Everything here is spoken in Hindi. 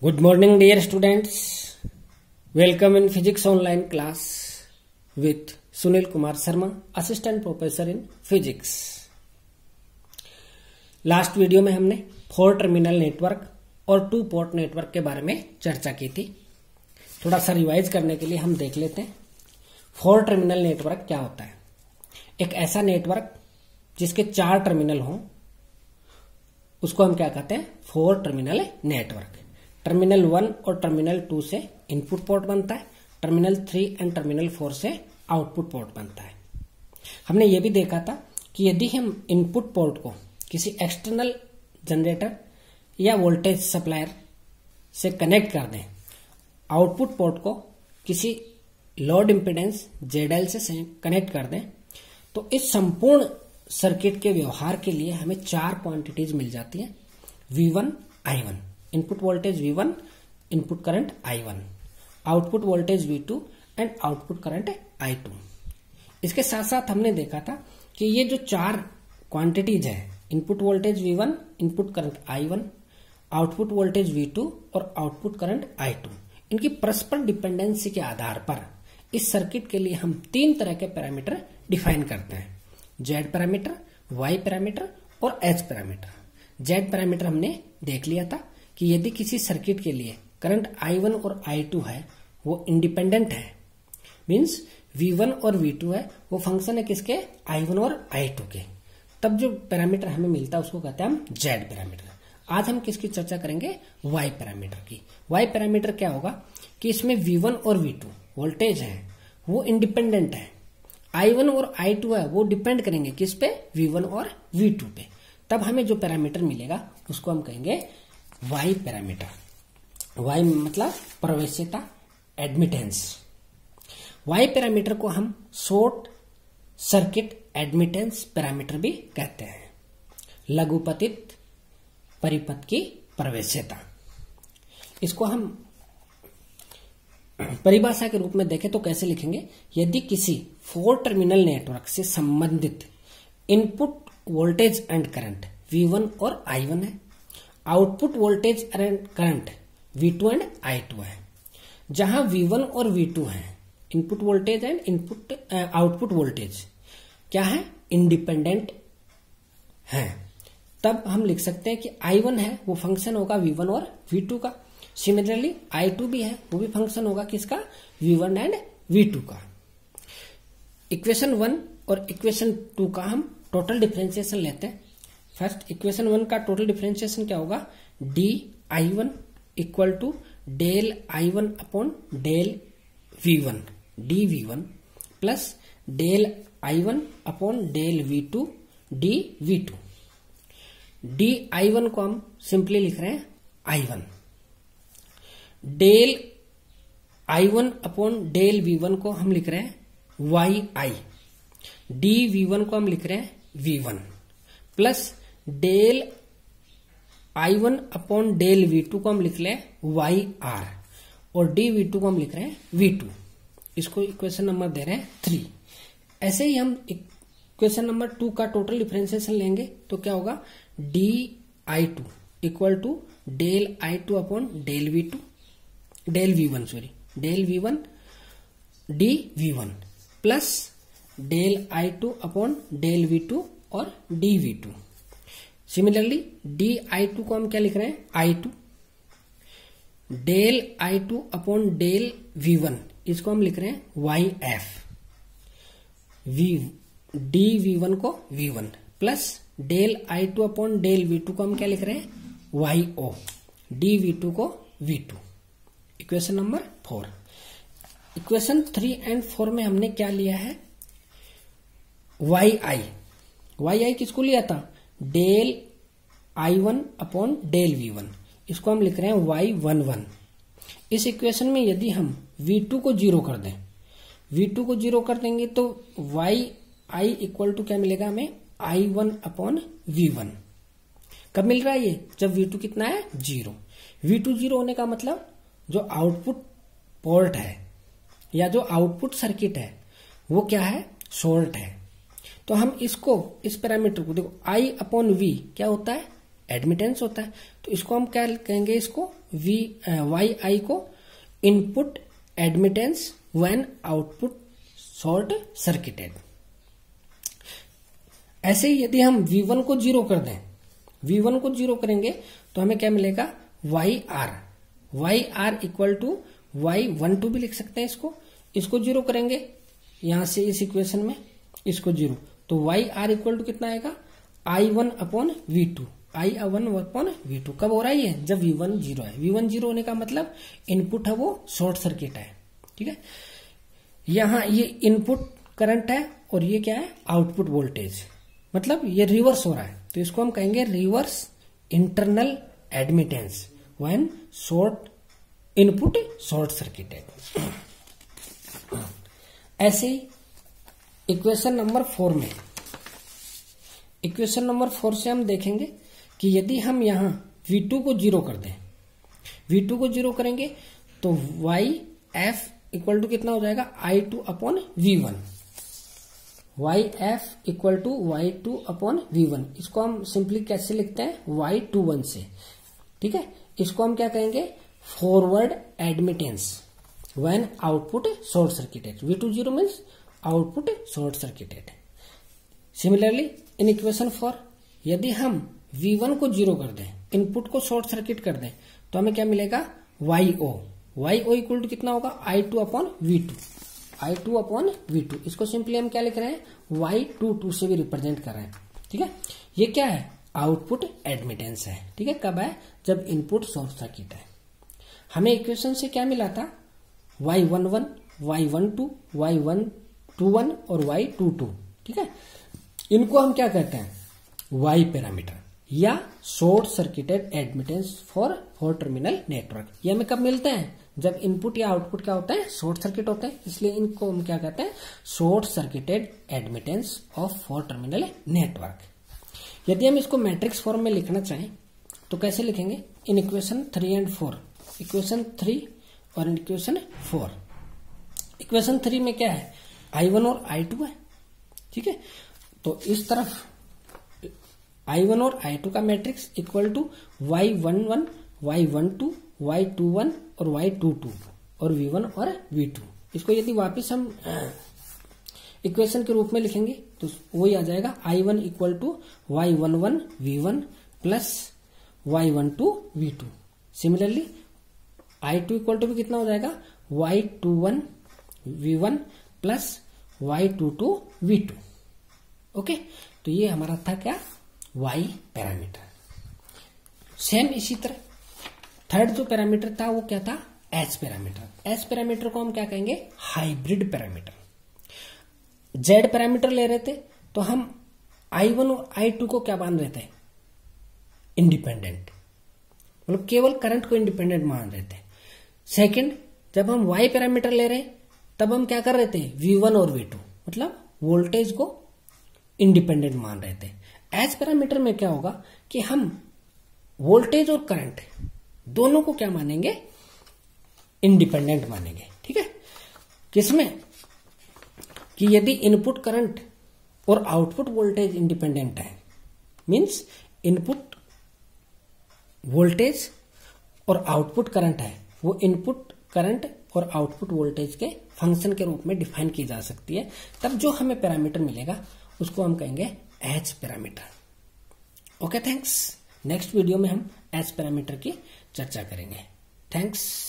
Good morning, dear students. Welcome in physics online class with Sunil Kumar Sharma, assistant professor in physics. Last video में हमने 4 टर्मिनल नेटवर्क और 2 पोर्ट नेटवर्क के बारे में चर्चा की थी। थोड़ा सा रिवाइज करने के लिए हम देख लेते हैं 4 टर्मिनल नेटवर्क क्या होता है। एक ऐसा नेटवर्क जिसके 4 टर्मिनल हों उसको हम क्या कहते हैं, 4 टर्मिनल नेटवर्क। टर्मिनल 1 और टर्मिनल 2 से इनपुट पोर्ट बनता है, टर्मिनल 3 एंड टर्मिनल 4 से आउटपुट पोर्ट बनता है। हमने ये भी देखा था कि यदि हम इनपुट पोर्ट को किसी एक्सटर्नल जनरेटर या वोल्टेज सप्लायर से कनेक्ट कर दें, आउटपुट पोर्ट को किसी लोड इम्पीडेंस ZL से कनेक्ट कर दें, तो इस संपूर्ण सर्किट के व्यवहार के लिए हमें 4 क्वांटिटीज मिल जाती है। V1, I1, input voltage V1, input current I1, output voltage V2 and output current I2। इसके साथ साथ हमने देखा था कि ये जो 4 क्वांटिटीज है, input voltage V1, input current I1, output voltage V2 और आउटपुट करंट I2, इनकी परस्पर डिपेंडेंसी के आधार पर इस सर्किट के लिए हम 3 तरह के पैरामीटर डिफाइन करते हैं, Z पैरामीटर, Y पैरामीटर और H पैरामीटर। Z पैरामीटर हमने देख लिया था कि यदि किसी सर्किट के लिए करंट I1 और I2 है वो इंडिपेंडेंट है, मींस V1 और V2 है वो फंक्शन है किसके, I1 और I2 के, तब जो पैरामीटर हमें मिलता है उसको कहते हैं हम Z पैरामीटर। आज हम किसकी चर्चा करेंगे, Y पैरामीटर की। Y पैरामीटर क्या होगा कि इसमें V1 और V2 वोल्टेज है वो इंडिपेंडेंट है, I1 और I2 है वो डिपेंड करेंगे किस पे, V1 और V2 पे। तब हमें जो पैरामीटर मिलेगा उसको हम कहेंगे Y पैरामीटर। Y मतलब प्रवेश्यता, एडमिटेंस। Y पैरामीटर को हम शॉर्ट सर्किट एडमिटेंस पैरामीटर भी कहते हैं। लघुपतित परिपथ की प्रवेश्यता, इसको हम परिभाषा के रूप में देखें तो कैसे लिखेंगे, यदि किसी 4 टर्मिनल नेटवर्क से संबंधित input voltage and current V1 और I1 है, output voltage and current V2 and I2 है, जहां V1 और V2 है input voltage and input output voltage क्या है, इंडिपेंडेंट है, तब हम लिख सकते हैं कि I1 है वो फंक्शन होगा V1 और V2 का। सिमिलरली I2 भी है वो भी फंक्शन होगा किसका, V1 एंड V2 का। इक्वेशन 1 और इक्वेशन 2 का हम टोटल डिफरेंशिएशन लेते हैं। फर्स्ट इक्वेशन 1 का टोटल डिफरेंशिएशन क्या होगा, dI1 equal to del I1 upon del V1 dV1 plus del I1 upon del V2 dV2। dI1 को हम सिंपली लिख रहे हैं I1, del I1 upon del V1 को हम लिख रहे हैं YI, dV1 को हम लिख रहे हैं V1 plus del I1 upon del V2 को हम लिख रहे हैं YR और dV2 को हम लिख रहे हैं V2। इसको इक्वेशन नंबर दे रहे हैं 3। ऐसे ही हम इक्वेशन नंबर 2 का टोटल डिफरेंशिएशन लेंगे तो क्या होगा, dI2 equal to del I2 upon del V2 del V1 dV1 plus del I2 upon del V2 और dV2। सिमिलरली dI2 को हम क्या लिख रहे हैं, I2, del I2 upon del V1 इसको हम लिख रहे हैं YF, dV1 को V1 plus del I2 upon del V2 को हम क्या लिख रहे हैं YO, dV2 को V2। Equation number 4। Equation 3 and 4 में हमने क्या लिया है, YI किसको लिया था, del I1 upon del V1, इसको हम लिख रहे हैं Y11। इस इक्वेशन में यदि हम V2 को 0 कर दें, V2 को 0 कर देंगे तो YI इक्वल टू क्या मिलेगा हमें, I1 अपॉन V1। कब मिल रहा है ये, जब V2 कितना है, 0। V2 0 होने का मतलब जो आउटपुट पोर्ट है या जो आउटपुट सर्किट है वो क्या है, शॉर्ट है। तो हम इसको, इस पैरामीटर को देखो I अपॉन V क्या होता है, एडमिटेंस होता है, तो इसको हम क्या कहेंगे, इसको वाई आई को input admittance when output short circuited. ऐसे ही यदि हम V1 को 0 कर दें, V1 को 0 करेंगे तो हमें क्या मिलेगा, Y are equal to Y12 भी लिख सकते हैं इसको 0 करेंगे यहां से इस इक्वेशन में, इसको 0, तो वाई आर इक्वल टू कितना आएगा, I1 upon V2, I1 upon V2। कब हो रहा है ये, जब V1 0 है। V1 0 होने का मतलब इनपुट है वो शॉर्ट सर्किट है, ठीक है। यहां ये इनपुट करंट है और ये क्या है, आउटपुट वोल्टेज, मतलब ये रिवर्स हो रहा है, तो इसको हम कहेंगे reverse internal admittance when input short circuited. ऐसे ही इक्वेशन नंबर 4 में, इक्वेशन नंबर 4 से हम देखेंगे कि यदि हम यहां V2 को 0 कर दें, V2 को 0 करेंगे तो वाई एफ इक्वल टू कितना हो जाएगा, I2 upon V1, Y F equal to Y2 upon V1। इसको हम सिंपली कैसे लिखते हैं, Y21 से, ठीक है। इसको हम क्या कहेंगे, forward admittance when output short circuited. V2 0 means output short circuited. Similarly in equation 4 यदि हम V1 को 0 कर दें, इनपुट को शॉर्ट सर्किट कर दें, तो हमें क्या मिलेगा, YO इक्वल टू कितना होगा, I2 अपॉन V2। इसको सिंपली हम क्या लिख रहे हैं, Y22 से भी रिप्रेजेंट कर रहे हैं, ठीक है। ये क्या है, आउटपुट एडमिटेंस है, ठीक है। कब है, जब इनपुट शॉर्ट सर्किट है। हमें इक्वेशन से क्या मिला था, Y11, Y12, Y21 और Y22, ठीक है। इनको हम क्या कहते हैं, Y पैरामीटर या short circuited admittance for 4 terminal network. ये हमें कब मिलते हैं, जब इनपुट या आउटपुट क्या होता है, शॉर्ट सर्किट होते हैं, इसलिए इनको हम क्या कहते हैं, short circuited admittance of 4 terminal network. यदि हम इसको मैट्रिक्स फॉर्म में लिखना चाहें तो कैसे लिखेंगे, इन इक्वेशन 3 एंड 4, इक्वेशन 3 और इन इक्वेशन 4। इक्वेशन 3 में क्या है, I1 और I2 है, ठीक है। तो इस तरफ I1 और I2 का matrix equal to Y11, Y12, Y21 और Y22 और V1 और V2। इसको यदि वापस हम इक्वेशन के रूप में लिखेंगे तो वही आ जाएगा, I1 equal to Y11 V1 plus Y12 V2। Similarly I2 equal to भी कितना हो जाएगा, Y21 V1 plus Y22 V2। Okay, तो ये हमारा था क्या, Y पैरामीटर। सेम इसी तरह थर्ड जो पैरामीटर था वो क्या था, H पैरामीटर। H पैरामीटर को हम क्या कहेंगे, हाइब्रिड पैरामीटर। Z पैरामीटर ले रहे थे तो हम I1 और I2 को क्या मान रहे थे, इंडिपेंडेंट, मतलब केवल करंट को इंडिपेंडेंट मान रहे थे। सेकंड, जब हम Y पैरामीटर ले रहे तब हम क्या कर रहे थे, V1 और V2, मतलब वोल्टेज को इंडिपेंडेंट मान रहे थे। H पैरामीटर में क्या होगा कि हम वोल्टेज और करंट दोनों को क्या मानेंगे, इंडिपेंडेंट मानेंगे, ठीक है। किसमें, कि यदि इनपुट करंट और आउटपुट वोल्टेज इंडिपेंडेंट है, मींस इनपुट वोल्टेज और आउटपुट करंट है, वो इनपुट करंट और आउटपुट वोल्टेज के फंक्शन के रूप में डिफाइन की जा सकती है। तब जो हमें पैरामीटर मिलेगा उसको हम कहेंगे H parameter. Okay, thanks. Next video में हम H पैरामीटर की चर्चा करेंगे। थैंक्स।